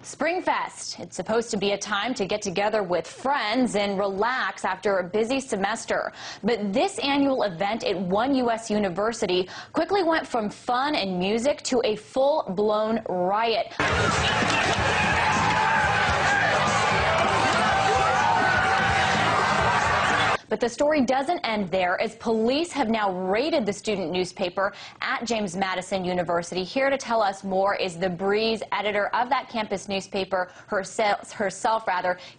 Springfest. It's supposed to be a time to get together with friends and relax after a busy semester. But this annual event at one U.S. university quickly went from fun and music to a full-blown riot. But the story doesn't end there, as police have now raided the student newspaper at James Madison University. Here to tell us more is the Breeze editor of that campus newspaper herself,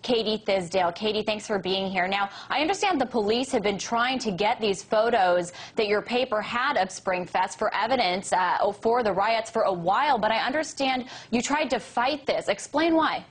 Katie Thisdell. Katie, thanks for being here. Now, I understand the police have been trying to get these photos that your paper had of Springfest for evidence for the riots for a while, but I understand you tried to fight this. Explain why.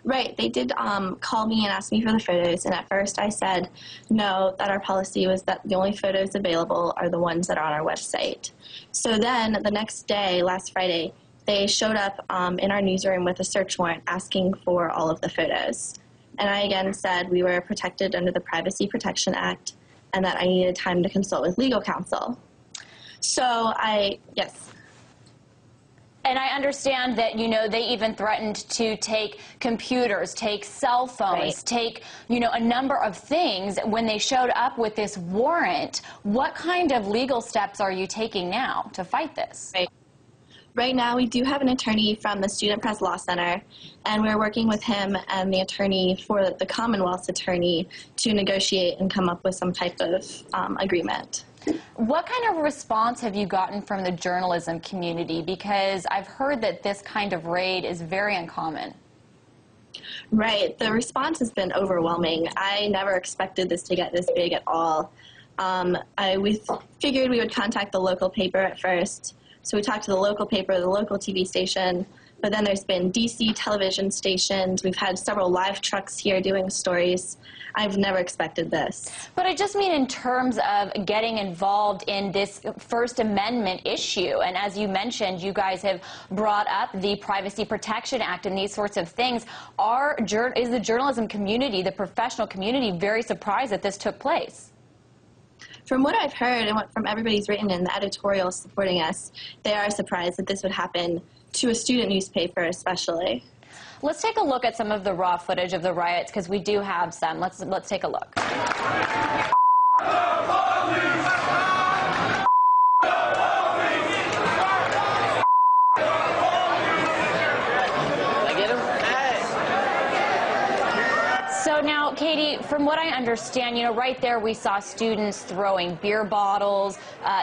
Right. They did call me and ask me for the photos, and at first I said no, that our policy was that the only photos available are the ones that are on our website. So then the next day, last Friday, they showed up in our newsroom with a search warrant asking for all of the photos. And I again said we were protected under the Privacy Protection Act and that I needed time to consult with legal counsel. So yes. And I understand that, they even threatened to take computers, take cell phones, right. take, a number of things when they showed up with this warrant. What kind of legal steps are you taking now to fight this? Right now, we do have an attorney from the Student Press Law Center, and we're working with him and the attorney for the Commonwealth's attorney to negotiate and come up with some type of agreement. What kind of response have you gotten from the journalism community? Because I've heard that this kind of raid is very uncommon. Right. The response has been overwhelming. I never expected this to get this big at all. We figured we would contact the local paper at first. So we talked to the local paper, the local TV station, but then there's been DC television stations. We've had several live trucks here doing stories. I've never expected this. But I just mean in terms of getting involved in this First Amendment issue. And as you mentioned, you guys have brought up the Privacy Protection Act and these sorts of things. Is the journalism community, the professional community, very surprised that this took place? From what I've heard and from everybody's written in the editorial supporting us, they are surprised that this would happen to a student newspaper especially. Let's take a look at some of the raw footage of the riots, because we do have some. Let's take a look. So now, Katie, from what I understand, right there we saw students throwing beer bottles.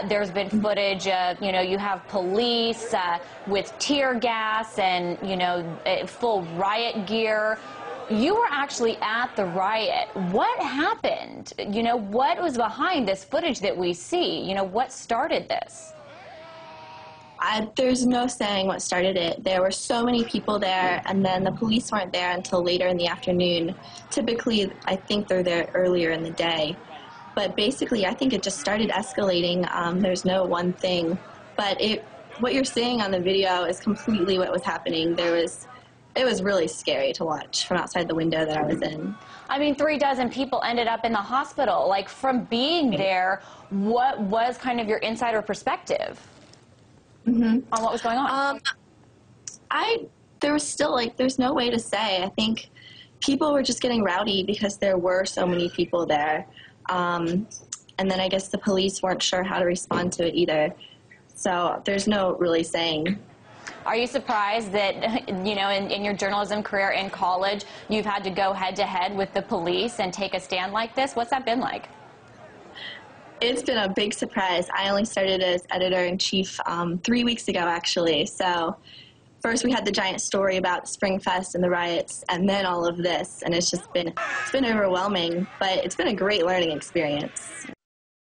There's been footage of, you have police with tear gas and, full riot gear. You were actually at the riot. What happened? What was behind this footage that we see? What started this? There's no saying what started it. There were so many people there, and then the police weren't there until later in the afternoon. Typically, I think they're there earlier in the day. But basically, I think it just started escalating. There's no one thing. But what you're seeing on the video is completely what was happening. It was really scary to watch from outside the window that I was in. I mean, 36 people ended up in the hospital. Like, from being there, what was kind of your insider perspective? On what was going on? There was still, there's no way to say. I think people were just getting rowdy because there were so many people there. And then I guess the police weren't sure how to respond to it either. So there's no really saying. Are you surprised that, in your journalism career in college, you've had to go head-to-head with the police and take a stand like this? What's that been like? It's been a big surprise. I only started as editor-in-chief 3 weeks ago, actually. So first we had the giant story about Springfest and the riots, and then all of this, and it's been overwhelming, but it's been a great learning experience.